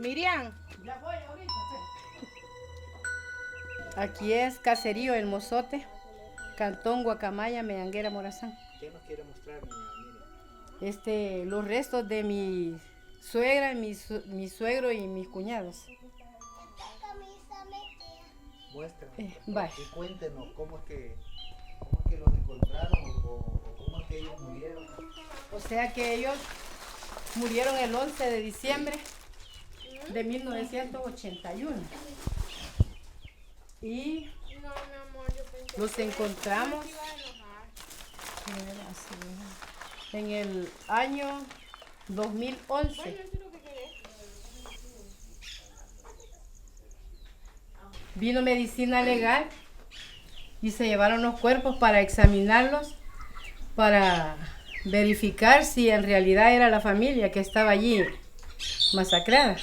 Miriam. Ya voy ahorita. Aquí es Caserío El Mozote, Cantón Guacamaya, Meanguera, Morazán. ¿Qué nos quiere mostrar, Miriam? Los restos de mi suegra, mi suegro y mis cuñados. Muéstranos. Vale. Y cuéntenos cómo es que los encontraron o cómo es que ellos murieron. O sea que ellos murieron el 11 de diciembre de 1981. Y los encontramos en el año 2011. Vino medicina legal y se llevaron los cuerpos para examinarlos, para verificar si en realidad era la familia que estaba allí masacrada.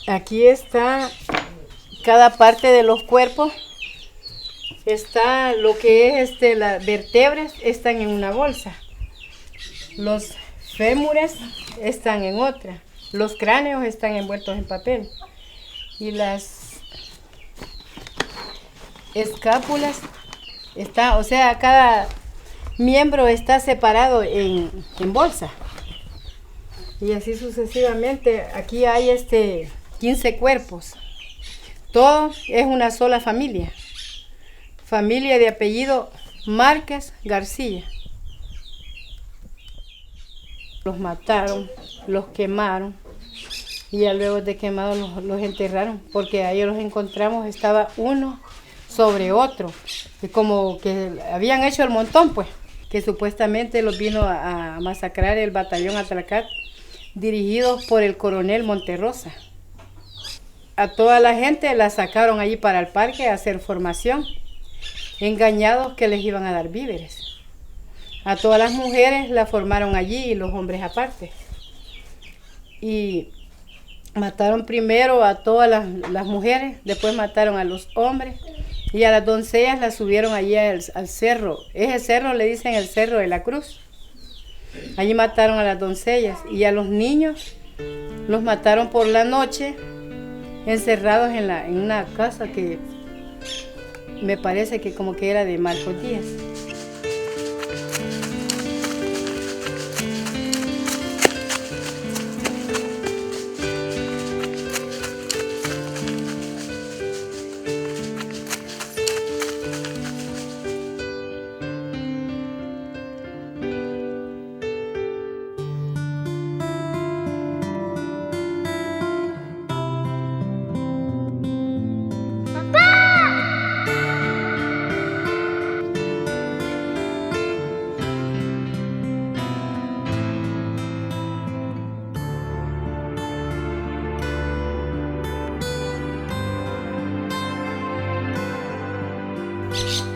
Aquí está cada parte de los cuerpos. Está lo que es las vértebras están en una bolsa. Los fémures están en otra. Los cráneos están envueltos en papel. Y las escápulas o sea, cada miembro está separado en bolsa. Y así sucesivamente. Aquí hay 15 cuerpos. Todo es una sola familia. Familia de apellido Márquez García. Los mataron, los quemaron y ya luego de quemados los enterraron, porque ahí los encontramos, estaba uno sobre otro, como que habían hecho el montón, pues, que supuestamente los vino a masacrar el batallón Atracat, dirigidos por el coronel Monterrosa. A toda la gente la sacaron allí para el parque a hacer formación, engañados que les iban a dar víveres. A todas las mujeres la formaron allí y los hombres aparte. Y mataron primero a todas las mujeres, después mataron a los hombres y a las doncellas las subieron allí al cerro. Ese cerro le dicen el Cerro de la Cruz. Allí mataron a las doncellas y a los niños los mataron por la noche, encerrados en una casa que me parece que como que era de Marcos Díaz.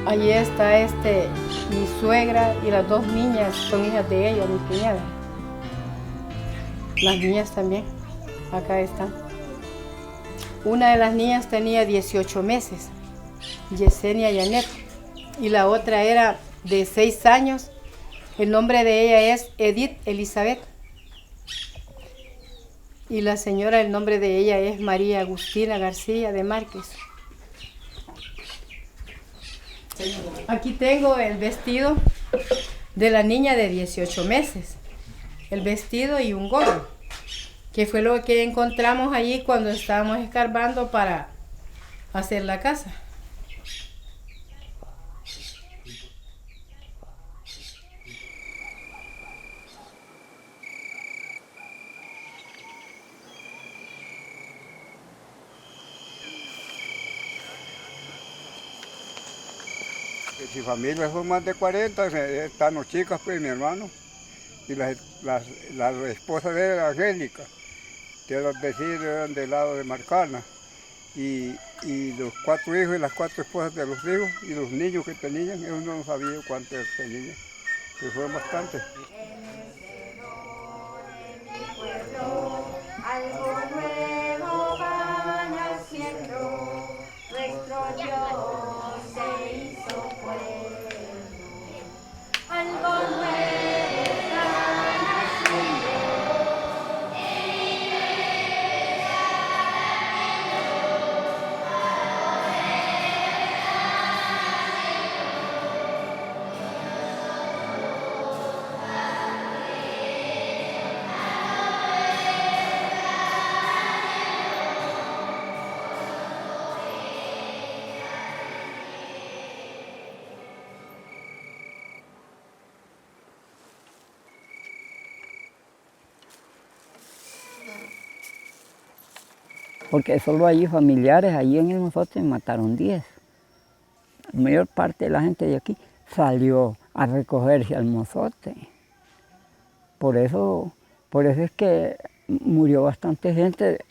Allí está mi suegra y las dos niñas son hijas de ella, mi cuñada. Las niñas también, acá están. Una de las niñas tenía 18 meses, Yesenia Yanet, y la otra era de 6 años. El nombre de ella es Edith Elizabeth. Y la señora, el nombre de ella es María Agustina García de Márquez. Aquí tengo el vestido de la niña de 18 meses, el vestido y un gorro, que fue lo que encontramos allí cuando estábamos escarbando para hacer la casa. Si familia son más de 40, están los chicos, pues mi hermano, y la esposa de él, Angélica, que los vecinos eran del lado de Marcana, y los 4 hijos y las 4 esposas de los hijos, y los niños que tenían, ellos no sabían cuántos tenían, que fueron bastantes. Algo nuevo van haciendo, nuestro Dios se hizo pueblo. Algo nuevo están haciendo. porque solo hay familiares, allí en el Mozote mataron 10. La mayor parte de la gente de aquí salió a recogerse al Mozote. Por eso es que murió bastante gente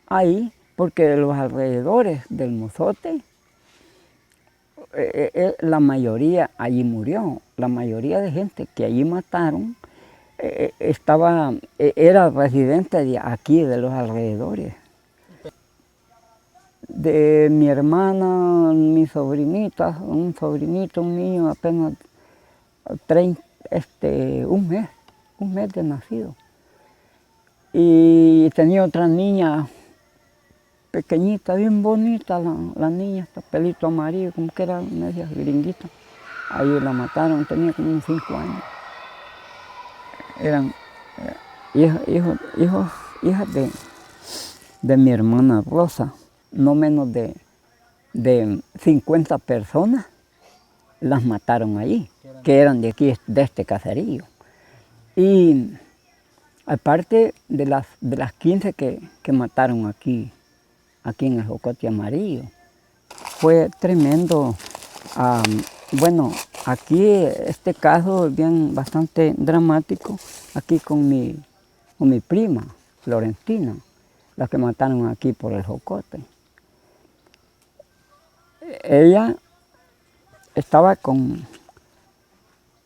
ahí, porque de los alrededores del Mozote, la mayoría allí murió. La mayoría de gente que allí mataron era residente de aquí, de los alrededores. De mi hermana, mi sobrinita, un sobrinito, un niño apenas un mes de nacido. Y tenía otra niña pequeñita, bien bonita, la niña, pelito amarillo, como que era media gringuita. Ahí la mataron, tenía como unos 5 años. Eran hijas de mi hermana Rosa, no menos de 50 personas las mataron allí, que eran de aquí, de este caserío. Y aparte de las 15 que mataron aquí en el Jocote Amarillo, fue tremendo. Bueno, aquí este caso es bien bastante dramático, aquí con mi prima, Florentina, la que mataron aquí por el Jocote. Ella estaba con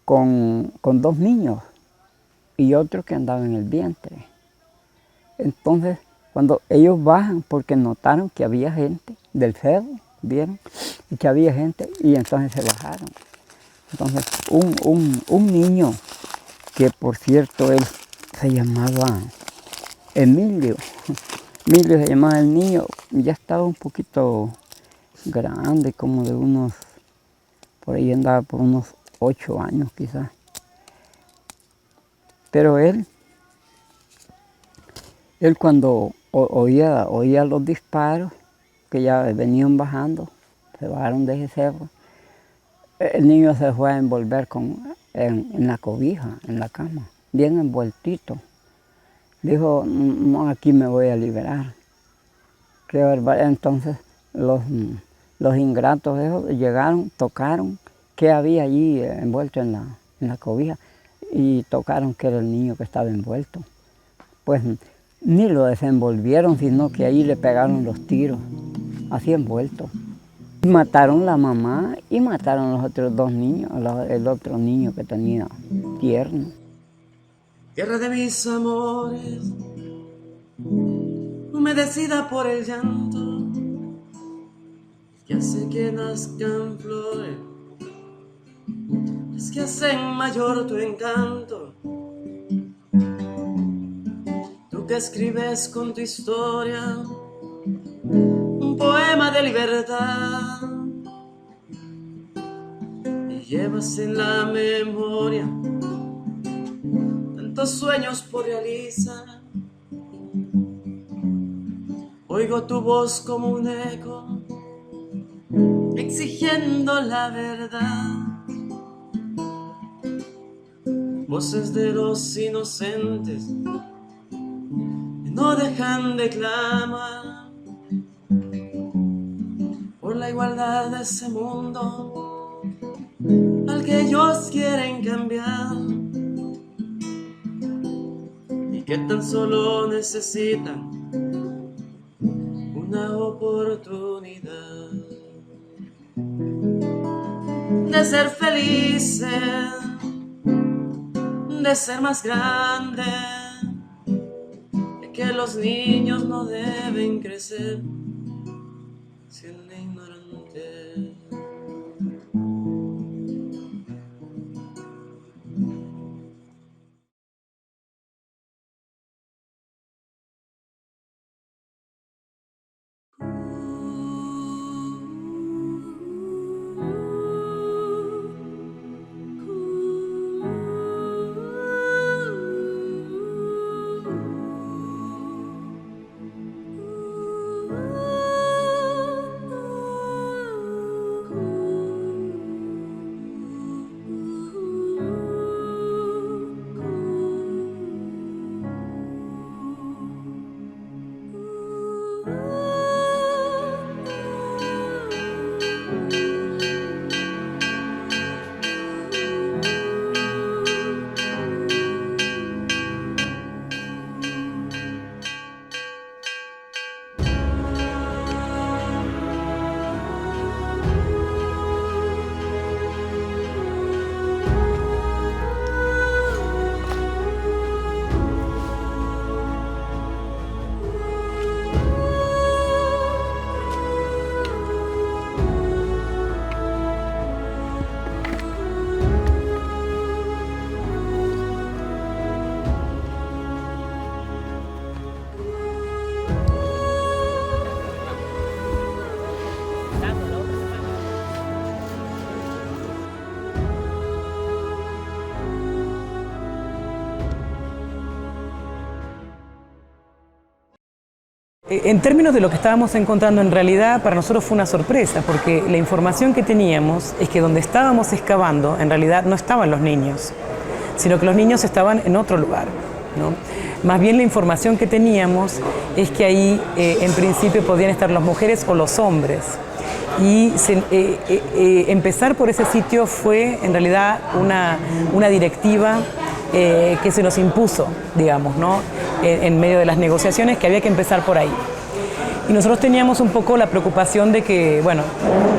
2 niños y otro que andaba en el vientre. Entonces, cuando ellos bajan, porque notaron que había gente del cerro, vieron, y que había gente, y entonces se bajaron. Entonces, un niño, que por cierto él se llamaba Emilio se llamaba el niño, ya estaba un poquito grande, como de por ahí andaba por unos 8 años quizás. Pero él cuando oía los disparos, que ya venían bajando, se bajaron de ese cerro, el niño se fue a envolver en la cobija, en la cama, bien envueltito. Dijo, no, aquí me voy a liberar. Qué barbaridad. Entonces los ingratos esos llegaron, tocaron qué había allí envuelto en la cobija, y tocaron que era el niño que estaba envuelto. Pues ni lo desenvolvieron, sino que ahí le pegaron los tiros, así envuelto. Mataron la mamá y mataron los otros 2 niños, el otro niño que tenía tierno. Tierra de mis amores, humedecida por el llanto, que hace que nazcan flores, es que hacen mayor tu encanto. Tú que escribes con tu historia un poema de libertad, y llevas en la memoria tantos sueños por realizar. Oigo tu voz como un eco, exigiendo la verdad. Voces de los inocentes que no dejan de clamar por la igualdad de ese mundo al que ellos quieren cambiar, y que tan solo necesitan una oportunidad de ser felices, de ser más grandes, de que los niños no deben crecer siendo ignorantes. En términos de lo que estábamos encontrando, en realidad para nosotros fue una sorpresa, porque la información que teníamos es que donde estábamos excavando, en realidad no estaban los niños, sino que los niños estaban en otro lugar, ¿no? Más bien la información que teníamos es que ahí en principio podían estar las mujeres o los hombres. Y empezar por ese sitio fue en realidad una directiva que se nos impuso, digamos, ¿no? En medio de las negociaciones, que había que empezar por ahí. Y nosotros teníamos un poco la preocupación de que, bueno,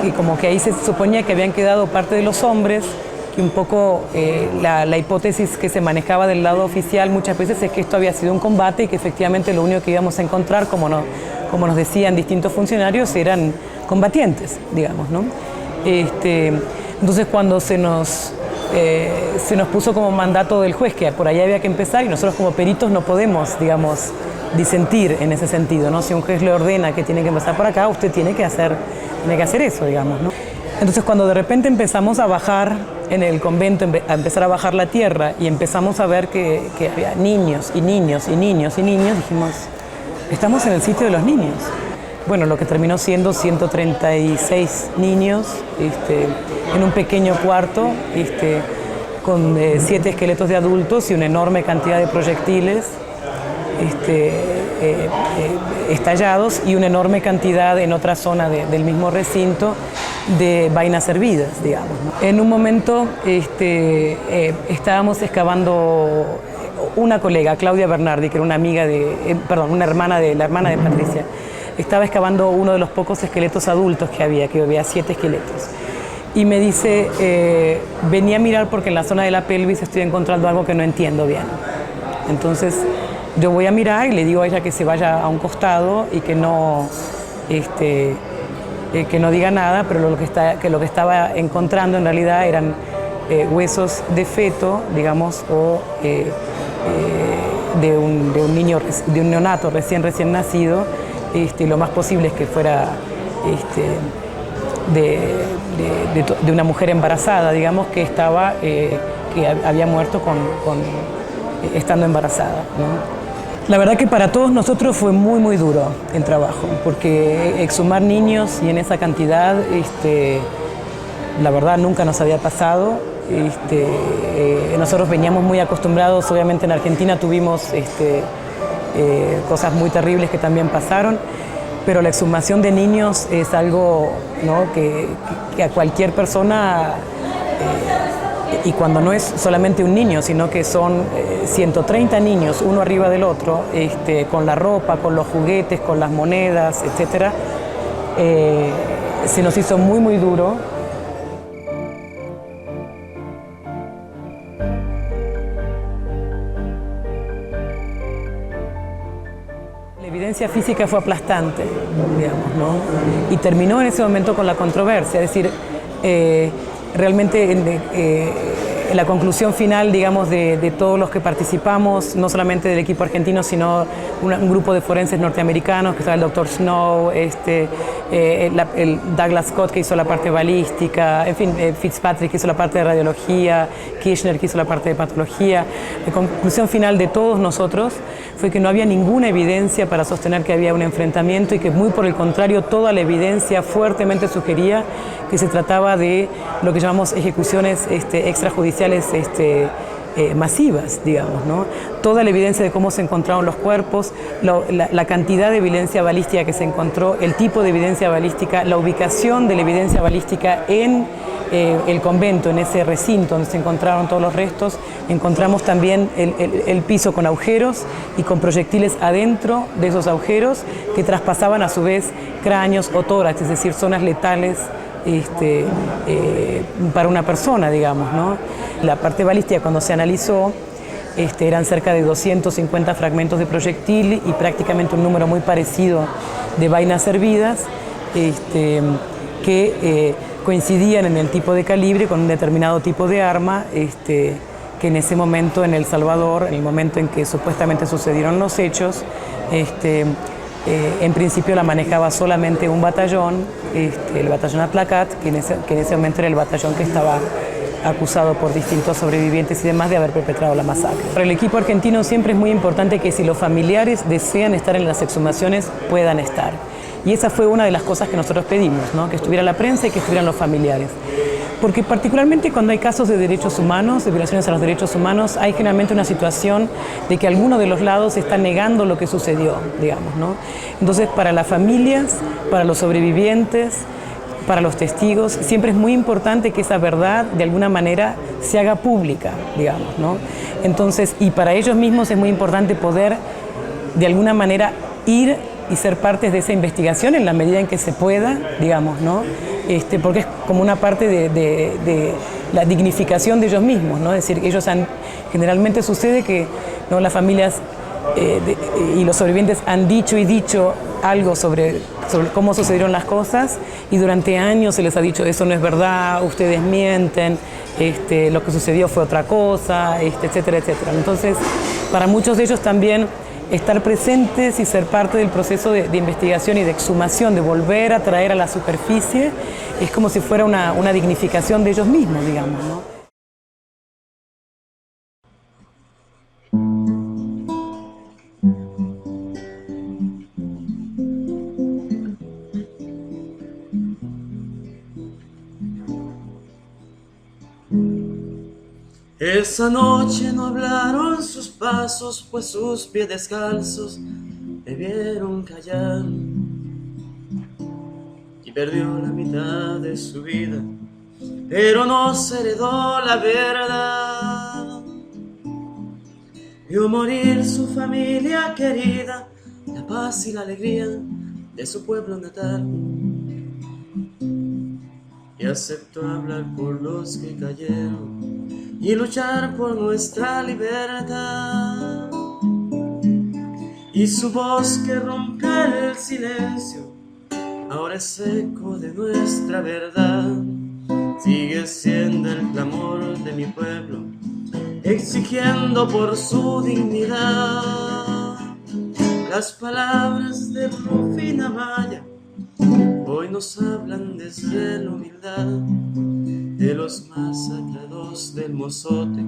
que como que ahí se suponía que habían quedado parte de los hombres, que un poco la hipótesis que se manejaba del lado oficial muchas veces es que esto había sido un combate y que efectivamente lo único que íbamos a encontrar, como nos decían distintos funcionarios, eran combatientes, digamos, ¿no? Entonces cuando se nos puso como mandato del juez que por ahí había que empezar, y nosotros como peritos no podemos, digamos, disentir en ese sentido, ¿no? Si un juez le ordena que tiene que empezar por acá, usted tiene que hacer eso, digamos, ¿no? Entonces cuando de repente empezamos a bajar en el convento, a empezar a bajar la tierra y empezamos a ver que había niños y niños y niños y niños, dijimos, estamos en el sitio de los niños. Bueno, lo que terminó siendo 136 niños en un pequeño cuarto con 7 esqueletos de adultos y una enorme cantidad de proyectiles estallados y una enorme cantidad en otra zona del mismo recinto de vainas hervidas, digamos, ¿no? En un momento estábamos excavando una colega, Claudia Bernardi, que era una amiga una hermana de Patricia. Estaba excavando uno de los pocos esqueletos adultos que había 7 esqueletos. Y me dice, vení a mirar porque en la zona de la pelvis estoy encontrando algo que no entiendo bien. Entonces yo voy a mirar y le digo a ella que se vaya a un costado y que no diga nada, pero lo que estaba encontrando en realidad eran huesos de feto, digamos, o de un niño, de un neonato recién nacido. Lo más posible es que fuera de una mujer embarazada, digamos, que había muerto estando embarazada, ¿no? La verdad que para todos nosotros fue muy, muy duro el trabajo, porque exhumar niños y en esa cantidad, la verdad nunca nos había pasado. Nosotros veníamos muy acostumbrados, obviamente en Argentina tuvimos cosas muy terribles que también pasaron, pero la exhumación de niños es algo, ¿no? que a cualquier persona, y cuando no es solamente un niño, sino que son 130 niños, uno arriba del otro, con la ropa, con los juguetes, con las monedas, etc., se nos hizo muy, muy duro. La evidencia física fue aplastante, digamos, ¿no? Y terminó en ese momento con la controversia, es decir, realmente en la conclusión final, digamos, de todos los que participamos, no solamente del equipo argentino, sino un grupo de forenses norteamericanos, que estaba el Dr. Snow, el Douglas Scott, que hizo la parte balística, en fin, Fitzpatrick, que hizo la parte de radiología, Kirchner, que hizo la parte de patología. La conclusión final de todos nosotros fue que no había ninguna evidencia para sostener que había un enfrentamiento y que muy por el contrario toda la evidencia fuertemente sugería que se trataba de lo que llamamos ejecuciones extrajudiciales masivas, digamos, ¿no? Toda la evidencia de cómo se encontraron los cuerpos, la cantidad de evidencia balística que se encontró, el tipo de evidencia balística, la ubicación de la evidencia balística en el convento, en ese recinto donde se encontraron todos los restos. Encontramos también el piso con agujeros y con proyectiles adentro de esos agujeros que traspasaban a su vez cráneos o tórax, es decir, zonas letales para una persona, digamos, ¿no? La parte balística, cuando se analizó, eran cerca de 250 fragmentos de proyectil y prácticamente un número muy parecido de vainas hervidas que coincidían en el tipo de calibre con un determinado tipo de arma que en ese momento en El Salvador, en el momento en que supuestamente sucedieron los hechos, en principio la manejaba solamente un batallón, el batallón Atlacat, que en ese momento era el batallón que estaba acusado por distintos sobrevivientes y demás de haber perpetrado la masacre. Para el equipo argentino siempre es muy importante que si los familiares desean estar en las exhumaciones, puedan estar. Y esa fue una de las cosas que nosotros pedimos, ¿no? Que estuviera la prensa y que estuvieran los familiares. Porque particularmente cuando hay casos de derechos humanos, de violaciones a los derechos humanos, hay generalmente una situación de que alguno de los lados está negando lo que sucedió, digamos, ¿no? Entonces, para las familias, para los sobrevivientes, para los testigos, siempre es muy importante que esa verdad, de alguna manera, se haga pública, digamos, ¿no? Entonces, y para ellos mismos es muy importante poder, de alguna manera, ir y ser partes de esa investigación en la medida en que se pueda, digamos, ¿no? Porque es como una parte de la dignificación de ellos mismos, ¿no? Es decir, ellos generalmente sucede que, ¿no?, las familias y los sobrevivientes han dicho algo sobre cómo sucedieron las cosas y durante años se les ha dicho eso no es verdad, ustedes mienten, lo que sucedió fue otra cosa, etcétera, etcétera. Entonces, para muchos de ellos también estar presentes y ser parte del proceso de investigación y de exhumación, de volver a traer a la superficie, es como si fuera una dignificación de ellos mismos, digamos, ¿no? Esa noche no hablaron sus pasos, pues sus pies descalzos debieron callar. Y perdió la mitad de su vida, pero no se heredó la verdad. Vio morir su familia querida, la paz y la alegría de su pueblo natal. Y aceptó hablar por los que cayeron y luchar por nuestra libertad. Y su voz que rompe el silencio ahora es eco de nuestra verdad. Sigue siendo el clamor de mi pueblo, exigiendo por su dignidad. Las palabras de Rufina Maya hoy nos hablan desde la humildad de los masacrados del Mozote.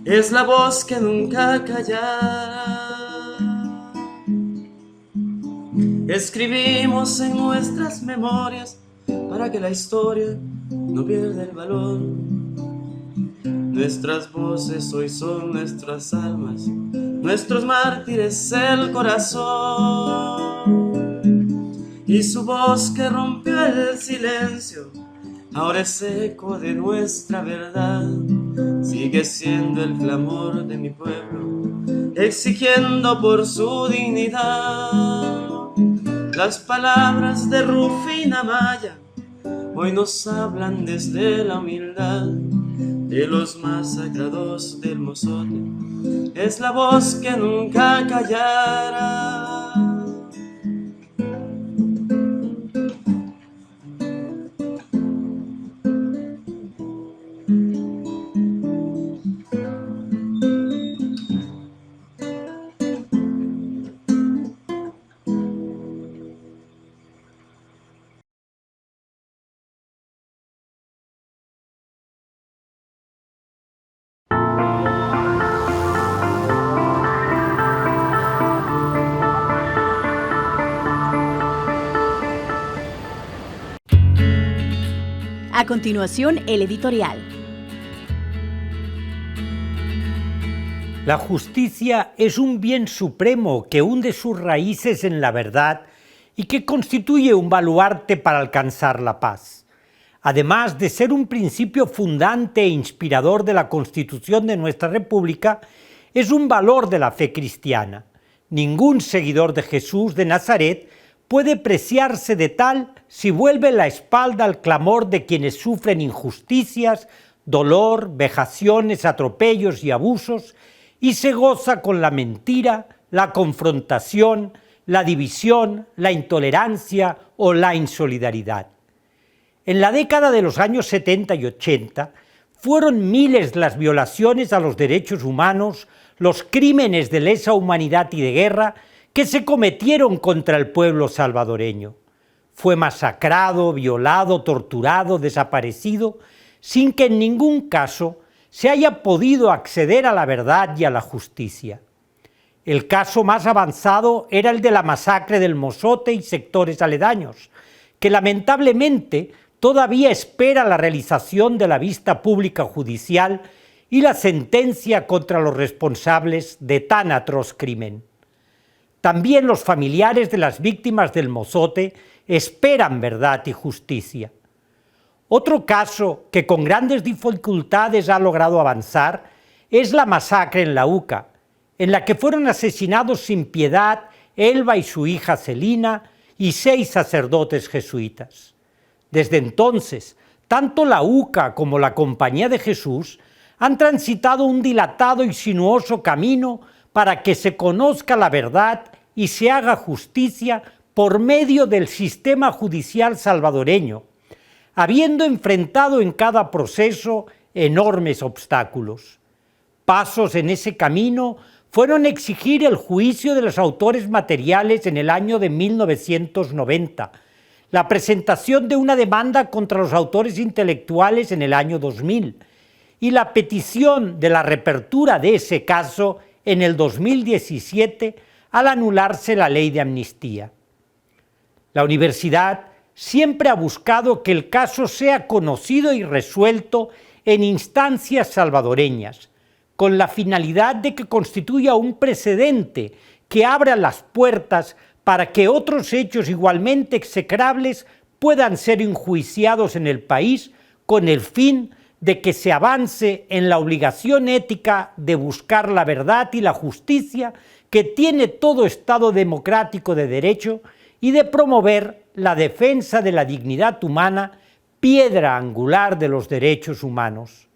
Es la voz que nunca callará. Escribimos en nuestras memorias para que la historia no pierda el valor. Nuestras voces hoy son nuestras almas, nuestros mártires el corazón. Y su voz que rompió el silencio ahora es eco de nuestra verdad. Sigue siendo el clamor de mi pueblo, exigiendo por su dignidad. Las palabras de Rufina Maya hoy nos hablan desde la humildad de los masacrados del Mozote. Es la voz que nunca callará. A continuación, el editorial. La justicia es un bien supremo que hunde sus raíces en la verdad y que constituye un baluarte para alcanzar la paz. Además de ser un principio fundante e inspirador de la Constitución de nuestra República, es un valor de la fe cristiana. Ningún seguidor de Jesús de Nazaret puede preciarse de tal si vuelve la espalda al clamor de quienes sufren injusticias, dolor, vejaciones, atropellos y abusos, y se goza con la mentira, la confrontación, la división, la intolerancia o la insolidaridad. En la década de los años 70 y 80 fueron miles las violaciones a los derechos humanos, los crímenes de lesa humanidad y de guerra que se cometieron contra el pueblo salvadoreño. Fue masacrado, violado, torturado, desaparecido sin que en ningún caso se haya podido acceder a la verdad y a la justicia. El caso más avanzado era el de la masacre del Mozote y sectores aledaños, que lamentablemente todavía espera la realización de la vista pública judicial y la sentencia contra los responsables de tan atroz crimen. También los familiares de las víctimas del Mozote esperan verdad y justicia. Otro caso que con grandes dificultades ha logrado avanzar es la masacre en la UCA, en la que fueron asesinados sin piedad Elba y su hija Celina y 6 sacerdotes jesuitas. Desde entonces, tanto la UCA como la Compañía de Jesús han transitado un dilatado y sinuoso camino para que se conozca la verdad y se haga justicia por medio del sistema judicial salvadoreño, habiendo enfrentado en cada proceso enormes obstáculos. Pasos en ese camino fueron exigir el juicio de los autores materiales en el año de 1990, la presentación de una demanda contra los autores intelectuales en el año 2000 y la petición de la reapertura de ese caso en el 2017 al anularse la ley de amnistía. La universidad siempre ha buscado que el caso sea conocido y resuelto en instancias salvadoreñas, con la finalidad de que constituya un precedente que abra las puertas para que otros hechos igualmente execrables puedan ser enjuiciados en el país con el fin de que se avance en la obligación ética de buscar la verdad y la justicia que tiene todo Estado democrático de derecho y de promover la defensa de la dignidad humana, piedra angular de los derechos humanos.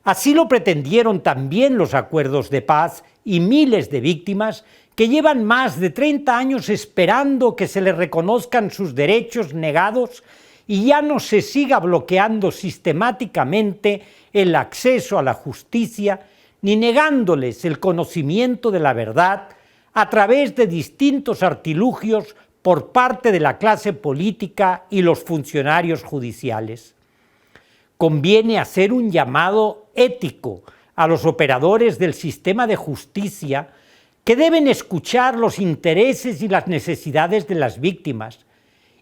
Así lo pretendieron también los acuerdos de paz y miles de víctimas que llevan más de 30 años esperando que se les reconozcan sus derechos negados y ya no se siga bloqueando sistemáticamente el acceso a la justicia ni negándoles el conocimiento de la verdad a través de distintos artilugios por parte de la clase política y los funcionarios judiciales. Conviene hacer un llamado ético a los operadores del sistema de justicia que deben escuchar los intereses y las necesidades de las víctimas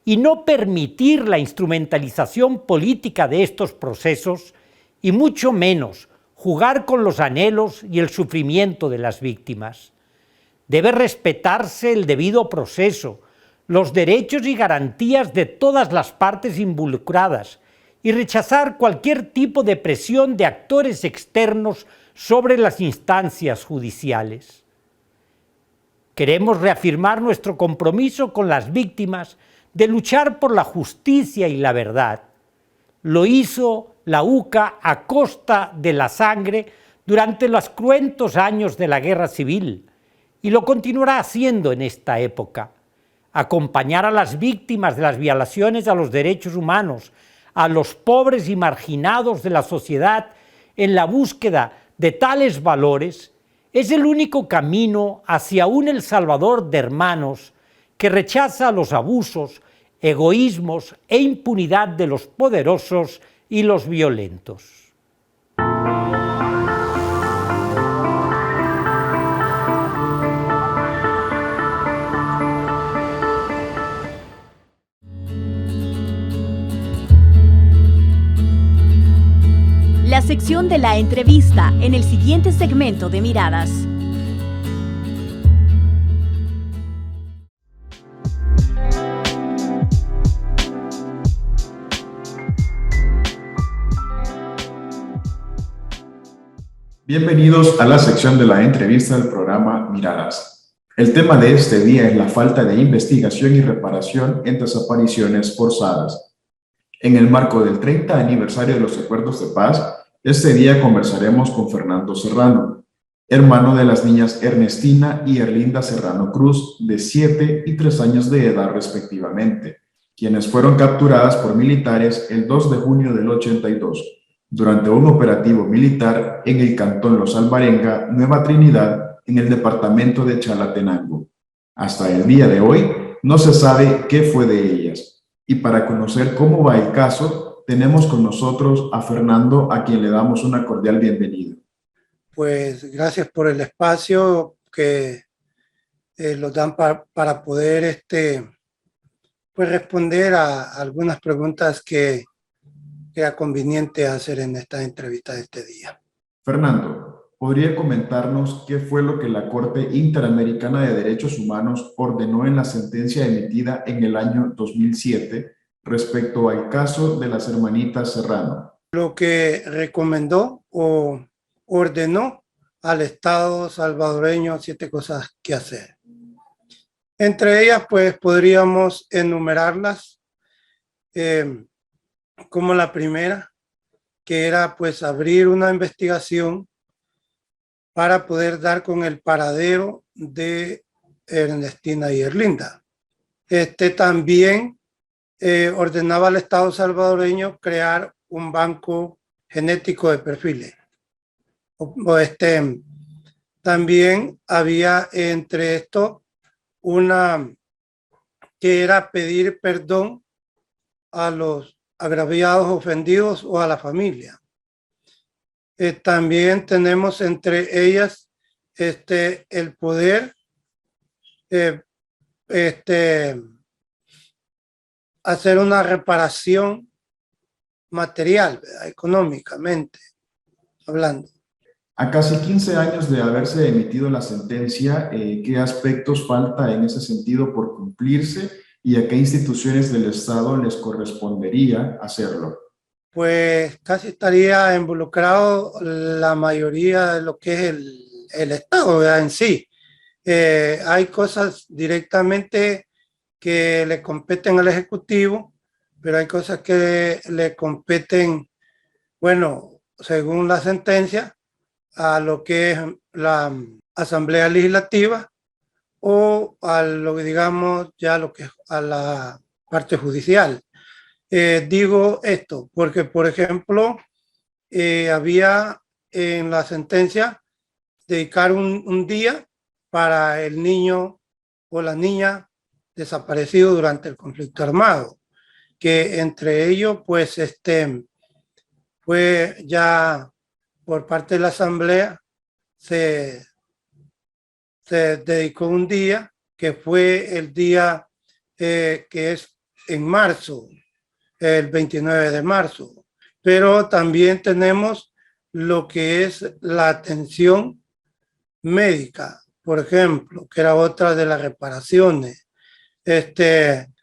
y no permitir la instrumentalización política de estos procesos y mucho menos jugar con los anhelos y el sufrimiento de las víctimas. Debe respetarse el debido proceso, los derechos y garantías de todas las partes involucradas y rechazar cualquier tipo de presión de actores externos sobre las instancias judiciales. Queremos reafirmar nuestro compromiso con las víctimas de luchar por la justicia y la verdad. Lo hizo la UCA a costa de la sangre durante los cruentos años de la Guerra Civil y lo continuará haciendo en esta época. Acompañar a las víctimas de las violaciones a los derechos humanos, a los pobres y marginados de la sociedad en la búsqueda de tales valores, es el único camino hacia un El Salvador de hermanos que rechaza los abusos, egoísmos e impunidad de los poderosos y los violentos. La sección de la entrevista en el siguiente segmento de Miradas. Bienvenidos a la sección de la entrevista del programa Miradas. El tema de este día es la falta de investigación y reparación en desapariciones forzadas. En el marco del 30 aniversario de los acuerdos de paz, este día conversaremos con Fernando Serrano, hermano de las niñas Ernestina y Erlinda Serrano Cruz, de 7 y 3 años de edad respectivamente, quienes fueron capturadas por militares el 2 de junio del 82, durante un operativo militar en el cantón Los Alvarenga, Nueva Trinidad, en el departamento de Chalatenango. Hasta el día de hoy no se sabe qué fue de ellas, y para conocer cómo va el caso, tenemos con nosotros a Fernando, a quien le damos una cordial bienvenida. Pues gracias por el espacio que nos dan para poder pues responder a algunas preguntas que era conveniente hacer en esta entrevista de este día. Fernando, ¿podría comentarnos qué fue lo que la Corte Interamericana de Derechos Humanos ordenó en la sentencia emitida en el año 2007 respecto al caso de las hermanitas Serrano? Lo que recomendó o ordenó al Estado salvadoreño 7 cosas que hacer. Entre ellas, pues podríamos enumerarlas, como la primera, que era pues abrir una investigación para poder dar con el paradero de Ernestina y Erlinda. También ordenaba al Estado salvadoreño crear un banco genético de perfiles. También había entre esto una que era pedir perdón a los agraviados, ofendidos o a la familia. También tenemos entre ellas el poder hacer una reparación material, ¿verdad? Económicamente hablando. A casi 15 años de haberse emitido la sentencia, ¿qué aspectos falta en ese sentido por cumplirse y a qué instituciones del Estado les correspondería hacerlo? Pues casi estaría involucrado la mayoría de lo que es el Estado, ¿verdad? En sí. Hay cosas directamente que le competen al Ejecutivo, pero hay cosas que le competen, bueno, según la sentencia, a lo que es la Asamblea Legislativa o a lo que digamos ya lo que es a la parte judicial. Digo esto porque, por ejemplo, había en la sentencia dedicar un día para el niño o la niña desaparecido durante el conflicto armado, que entre ellos pues fue ya por parte de la Asamblea se dedicó un día que fue el día que es en marzo, el 29 de marzo. Pero también tenemos lo que es la atención médica, por ejemplo, que era otra de las reparaciones.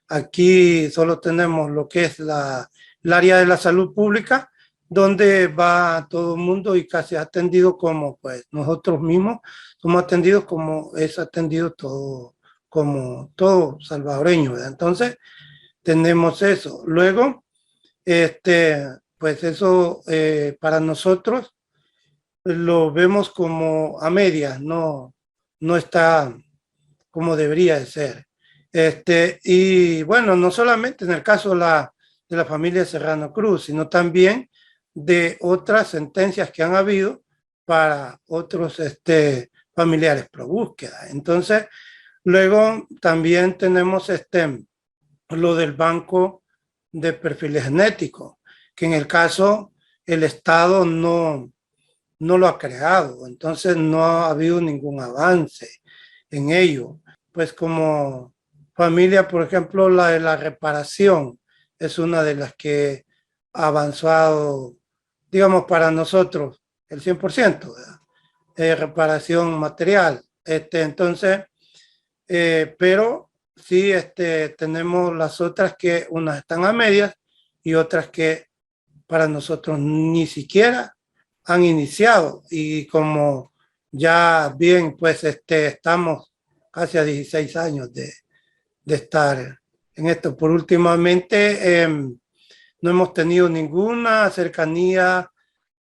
Aquí solo tenemos lo que es el área de la salud pública, donde va todo el mundo y casi atendido como pues nosotros mismos somos atendidos como es atendido todo, como todo salvadoreño, ¿verdad? Entonces tenemos eso. Luego, pues eso para nosotros lo vemos como a medias, no está como debería de ser. Y bueno, no solamente en el caso de la familia Serrano Cruz, sino también de otras sentencias que han habido para otros familiares pro búsqueda. Entonces, luego también tenemos lo del banco de perfiles genéticos, que en el caso el Estado no lo ha creado, entonces no ha habido ningún avance en ello. Pues como familia, por ejemplo, la de la reparación es una de las que ha avanzado, digamos, para nosotros el 100%, ¿verdad? Reparación material. Entonces, pero sí tenemos las otras que unas están a medias y otras que para nosotros ni siquiera han iniciado. Y como ya bien, pues estamos casi a 16 años de estar en esto. Por últimamente, no hemos tenido ninguna cercanía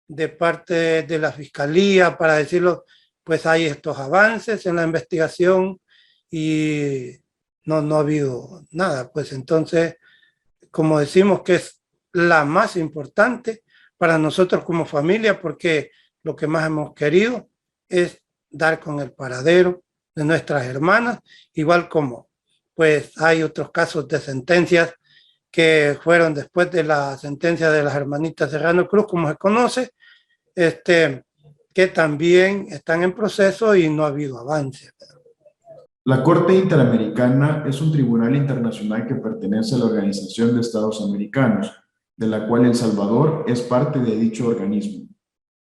de parte de la Fiscalía para decirlo, pues hay estos avances en la investigación y no ha habido nada. Pues entonces, como decimos que es la más importante para nosotros como familia, porque lo que más hemos querido es dar con el paradero de nuestras hermanas, igual como pues hay otros casos de sentencias que fueron después de la sentencia de las hermanitas Serrano Cruz, como se conoce, que también están en proceso y no ha habido avance. La Corte Interamericana es un tribunal internacional que pertenece a la Organización de Estados Americanos, de la cual El Salvador es parte de dicho organismo.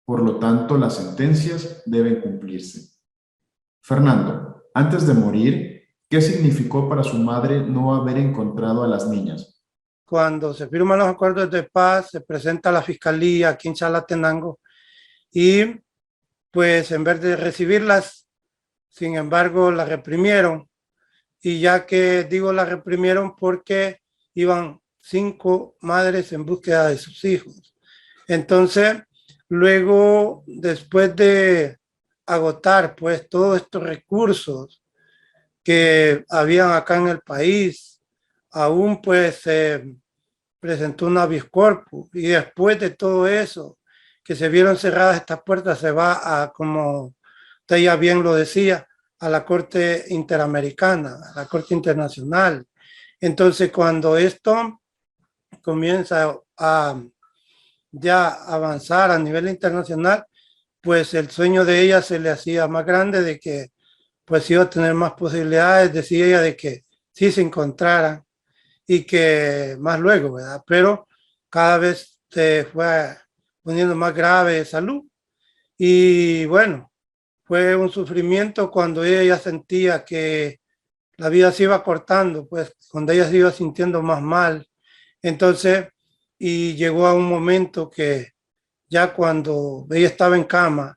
Por lo tanto, las sentencias deben cumplirse. Fernando, antes de morir, ¿qué significó para su madre no haber encontrado a las niñas? Cuando se firman los acuerdos de paz, se presenta a la fiscalía aquí en Chalatenango y pues en vez de recibirlas, sin embargo, la reprimieron. Y ya que digo la reprimieron porque iban 5 madres en búsqueda de sus hijos. Entonces, luego, después de agotar pues todos estos recursos que habían acá en el país, aún pues se presentó un habeas corpus, y después de todo eso, que se vieron cerradas estas puertas, se va a, como usted ya bien lo decía, a la Corte Interamericana, a la Corte Internacional. Entonces, cuando esto comienza a ya avanzar a nivel internacional, pues el sueño de ella se le hacía más grande, de que pues iba a tener más posibilidades, decía ella, de que sí se encontraran y que más luego, ¿verdad? Pero cada vez se fue poniendo más grave de salud y bueno, fue un sufrimiento cuando ella ya sentía que la vida se iba cortando, pues cuando ella se iba sintiendo más mal. Entonces, y llegó a un momento que ya cuando ella estaba en cama,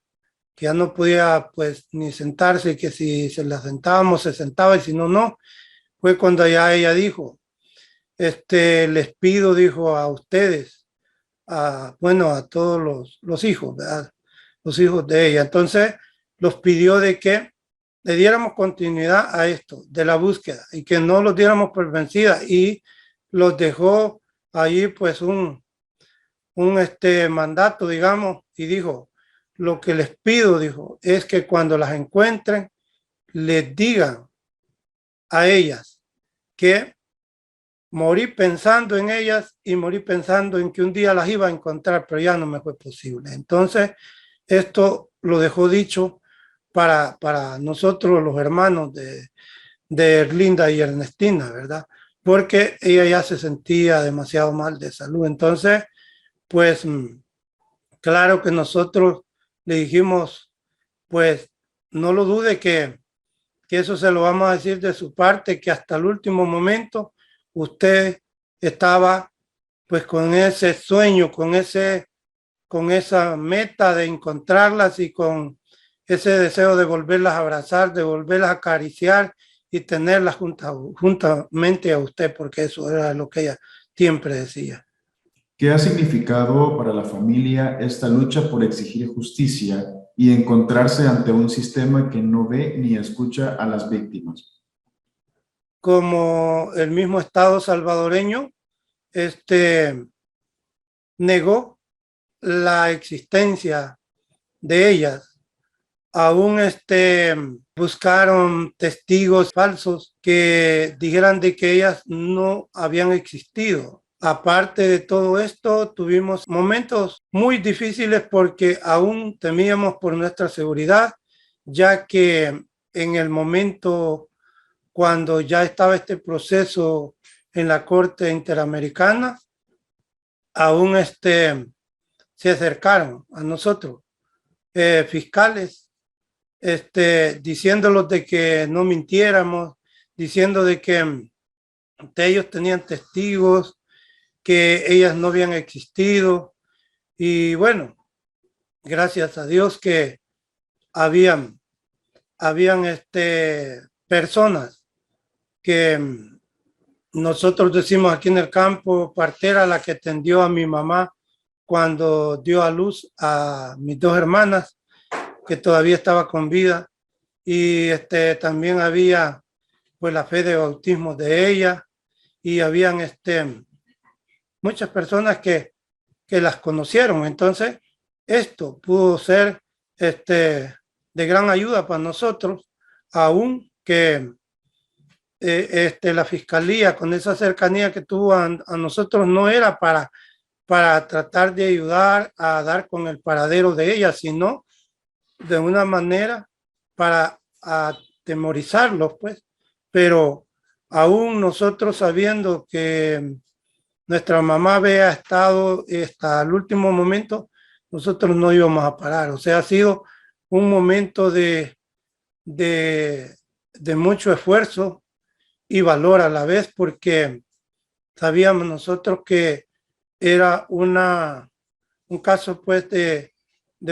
que ya no podía pues ni sentarse, que si se la sentábamos se sentaba y si no, no, fue cuando ya ella dijo, les pido, dijo, a ustedes, bueno, a todos los hijos, ¿verdad? Los hijos de ella. Entonces, los pidió de que le diéramos continuidad a esto, de la búsqueda, y que no los diéramos por vencida, y los dejó allí pues un mandato, digamos, y dijo, lo que les pido, dijo, es que cuando las encuentren, les digan a ellas que morí pensando en ellas y morí pensando en que un día las iba a encontrar, pero ya no me fue posible. Entonces, esto lo dejó dicho para nosotros los hermanos de Erlinda y Ernestina, ¿verdad? Porque ella ya se sentía demasiado mal de salud. Entonces, pues, claro que nosotros le dijimos, pues, no lo dude que eso se lo vamos a decir de su parte, que hasta el último momento usted estaba pues con ese sueño, con esa meta de encontrarlas y con ese deseo de volverlas a abrazar, de volverlas a acariciar y tenerlas juntamente a usted, porque eso era lo que ella siempre decía. ¿Qué ha significado para la familia esta lucha por exigir justicia y encontrarse ante un sistema que no ve ni escucha a las víctimas? Como el mismo Estado salvadoreño negó la existencia de ellas. Aún buscaron testigos falsos que dijeran de que ellas no habían existido. Aparte de todo esto, tuvimos momentos muy difíciles porque aún temíamos por nuestra seguridad, ya que en el momento cuando ya estaba este proceso en la Corte Interamericana, aún se acercaron a nosotros fiscales, diciéndolos de que no mintiéramos, diciendo de que ellos tenían testigos, que ellas no habían existido. Y bueno, gracias a Dios que habían personas que nosotros decimos aquí en el campo, partera, la que atendió a mi mamá cuando dio a luz a mis 2 hermanas, que todavía estaba con vida, y también había pues la fe de bautismo de ella, y habían muchas personas que las conocieron. Entonces, esto pudo ser de gran ayuda para nosotros, aún que la fiscalía, con esa cercanía que tuvo a nosotros, no era para tratar de ayudar a dar con el paradero de ella, sino de una manera para atemorizarlos, pues. Pero aún nosotros sabiendo que nuestra mamá había estado hasta el último momento, nosotros no íbamos a parar. O sea, ha sido un momento de mucho esfuerzo y valor a la vez, porque sabíamos nosotros que era un caso pues de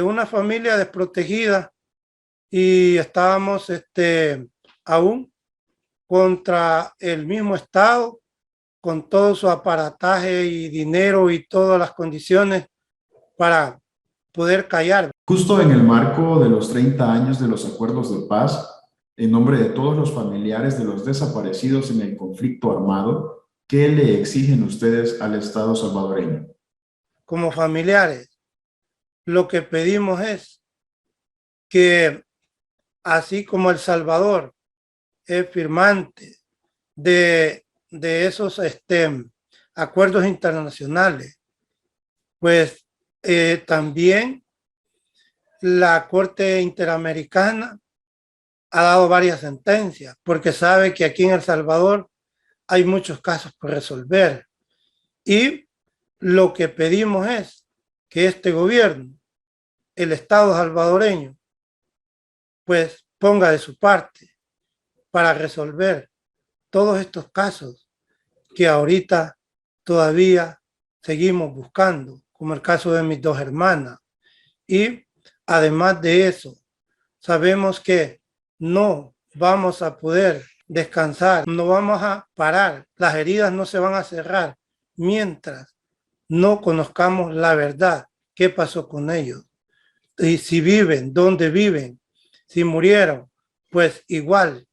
una familia desprotegida y estábamos aún contra el mismo Estado, con todo su aparataje y dinero y todas las condiciones para poder callar. Justo en el marco de los 30 años de los acuerdos de paz, en nombre de todos los familiares de los desaparecidos en el conflicto armado, ¿qué le exigen ustedes al Estado salvadoreño? Como familiares, lo que pedimos es que, así como El Salvador es firmante de esos acuerdos internacionales, pues también la Corte Interamericana ha dado varias sentencias, porque sabe que aquí en El Salvador hay muchos casos por resolver. Y lo que pedimos es que este gobierno, el Estado salvadoreño, pues ponga de su parte para resolver todos estos casos que ahorita todavía seguimos buscando, como el caso de mis 2 hermanas. Y además de eso, sabemos que no vamos a poder descansar, no vamos a parar, las heridas no se van a cerrar mientras no conozcamos la verdad, qué pasó con ellos, y si viven, dónde viven, si murieron, pues igual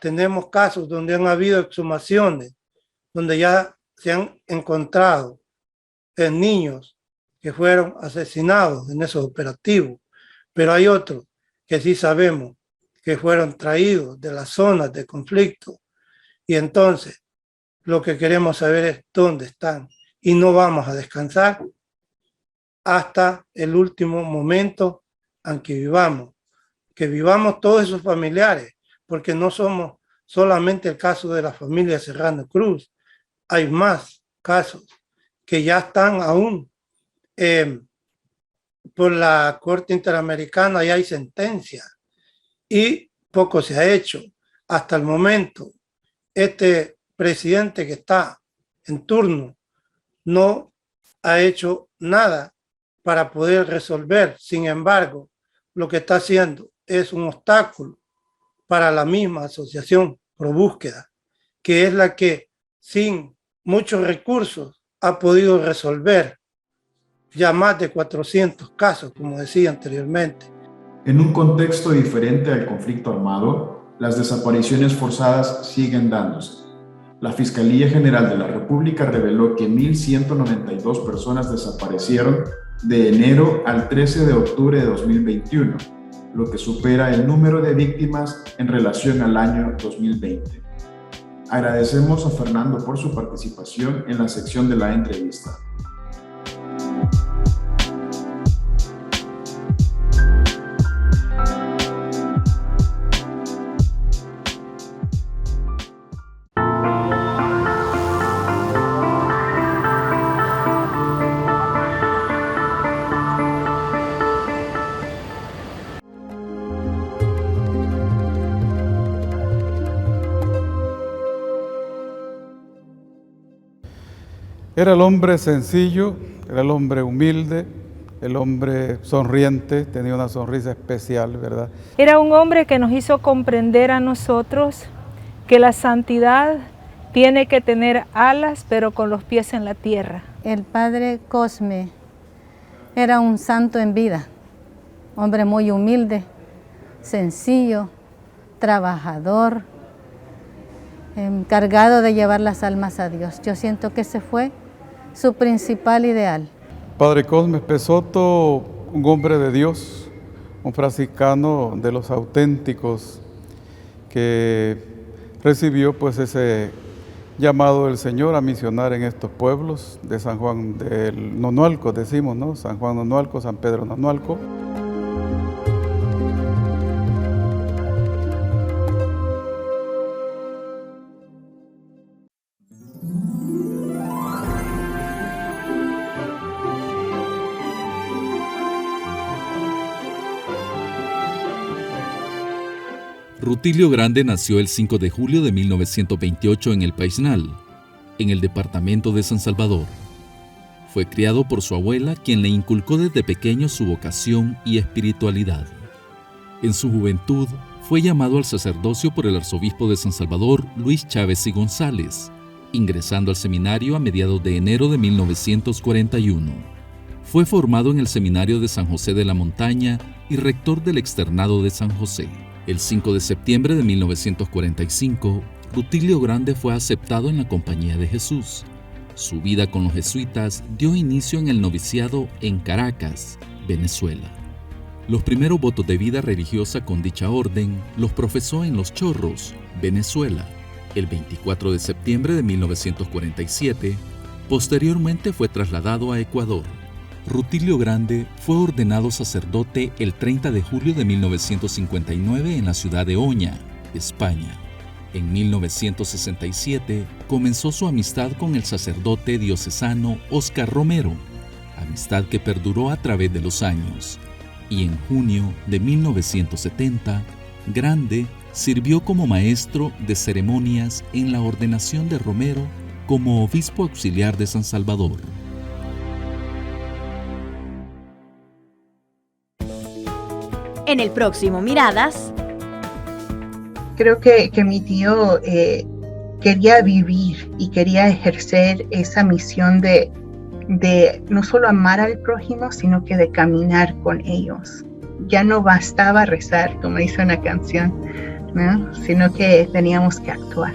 tenemos casos donde han habido exhumaciones, donde ya se han encontrado niños que fueron asesinados en esos operativos, pero hay otros que sí sabemos que fueron traídos de las zonas de conflicto, y entonces lo que queremos saber es dónde están, y no vamos a descansar hasta el último momento en que vivamos todos esos familiares, porque no somos solamente el caso de la familia Serrano Cruz, hay más casos que ya están aún por la Corte Interamericana, y hay sentencias y poco se ha hecho hasta el momento. Este presidente que está en turno no ha hecho nada para poder resolver. Sin embargo, lo que está haciendo es un obstáculo para la misma asociación Pro Búsqueda, que es la que sin muchos recursos ha podido resolver ya más de 400 casos, como decía anteriormente. En un contexto diferente al conflicto armado, las desapariciones forzadas siguen dándose. La Fiscalía General de la República reveló que 1.192 personas desaparecieron de enero al 13 de octubre de 2021, lo que supera el número de víctimas en relación al año 2020. Agradecemos a Fernando por su participación en la sección de la entrevista. Era el hombre sencillo, era el hombre humilde, el hombre sonriente, tenía una sonrisa especial, ¿verdad? Era un hombre que nos hizo comprender a nosotros que la santidad tiene que tener alas, pero con los pies en la tierra. El padre Cosme era un santo en vida, hombre muy humilde, sencillo, trabajador, encargado de llevar las almas a Dios. Yo siento que ese fue su principal ideal. Padre Cosme Pesoto, un hombre de Dios, un franciscano de los auténticos, que recibió pues ese llamado del Señor a misionar en estos pueblos de San Juan del Nonualco, decimos, ¿no? San Juan Nonualco, San Pedro Nonualco. Rutilio Grande nació el 5 de julio de 1928 en el Paisnal, en el departamento de San Salvador. Fue criado por su abuela, quien le inculcó desde pequeño su vocación y espiritualidad. En su juventud, fue llamado al sacerdocio por el arzobispo de San Salvador, Luis Chávez y González, ingresando al seminario a mediados de enero de 1941. Fue formado en el seminario de San José de la Montaña y rector del externado de San José. El 5 de septiembre de 1945, Rutilio Grande fue aceptado en la Compañía de Jesús. Su vida con los jesuitas dio inicio en el noviciado en Caracas, Venezuela. Los primeros votos de vida religiosa con dicha orden los profesó en Los Chorros, Venezuela, el 24 de septiembre de 1947. Posteriormente fue trasladado a Ecuador. Rutilio Grande fue ordenado sacerdote el 30 de julio de 1959 en la ciudad de Oña, España. En 1967 comenzó su amistad con el sacerdote diocesano Óscar Romero, amistad que perduró a través de los años. Y en junio de 1970, Grande sirvió como maestro de ceremonias en la ordenación de Romero como obispo auxiliar de San Salvador. En el próximo Miradas. Creo que mi tío quería vivir y quería ejercer esa misión de no solo amar al prójimo, sino que de caminar con ellos. Ya no bastaba rezar, como dice una canción, ¿no? Sino que teníamos que actuar.